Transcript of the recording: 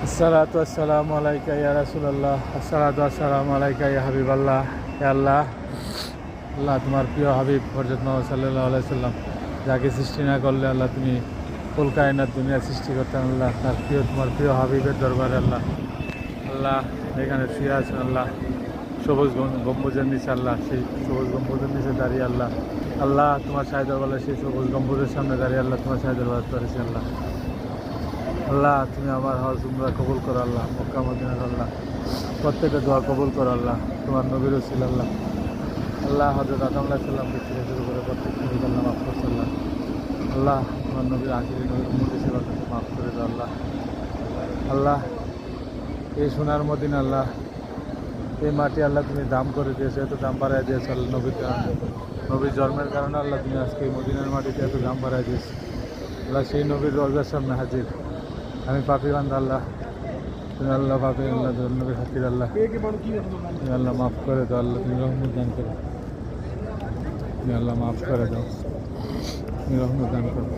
আসসালাতু আসসালামু আলাইকা ইয়া রাসূলুল্লাহ, আসসালাতু আসসালামু আলাইকা ইয়া হাবিবাল্লাহ। ইয়া আল্লাহ, আল্লাহ তোমার প্রিয় হাবিব হযরত মুহাম্মদ সাল্লাল্লাহু আলাইহি সাল্লাম যাকে সৃষ্টি না করলে আল্লাহ তুমি কুল কায়নাত দুনিয়া সৃষ্টি করতেন। আল্লাহ তার প্রিয় তোমার প্রিয় হাবিবের দরবারে আল্লাহ আল্লাহ এখানে শুয়ে আছেন। আল্লাহ সবুজ গম্বুজের নিচে, আল্লাহ সেই সবুজ গম্বুজের নিচে দাঁড়িয়ে আল্লাহ আল্লাহ তোমার শাহী দরবারে সেই সবুজ গম্বুজের সামনে দাঁড়িয়ে আল্লাহ তোমার শাহী দরবার করেছি। আল্লাহ আল্লাহ তুমি আমার হজ উমরা কবুল করো। আল্লাহ মক্কা মদিনার আল্লাহ প্রত্যেকটা দোয়া কবুল করো। আল্লাহ তোমার নবীর ছিল আল্লাহ আল্লাহ হযরত আদম আলাইহিস সালামকে থেকে শুরু করে প্রত্যেক নবীকে আল্লাহ মাফ করছে। আল্লাহ আল্লাহ তোমার নবীর আখিরি নবীর উম্মত হিসেবে মাফ করে দাও। আল্লাহ আল্লাহ এই সোনার মদিনা আল্লাহ এই মাটি আল্লাহ তুমি দাম করে দিয়েছো, এত দাম বাড়াই দিয়েছো আল্লাহ নবীর জন্মের কারণে আল্লাহ তুমি আজকে এই মদিনার মাটিতে এত দাম বাড়াই দিয়েছো। আল্লাহ সেই নবীর রওজার সামনে হাজির আমি পাপি বান্দা। আল্লাহ তুমি আল্লাহ পাপি আল্লাহ নবীর খাতির আল্লাহ তুমি আল্লাহ মাফ করে দাও। আল্লাহ তুমি রহমত দান করো, তুমি আল্লাহ মাফ করে দাও, তুমি রহমত দান করো।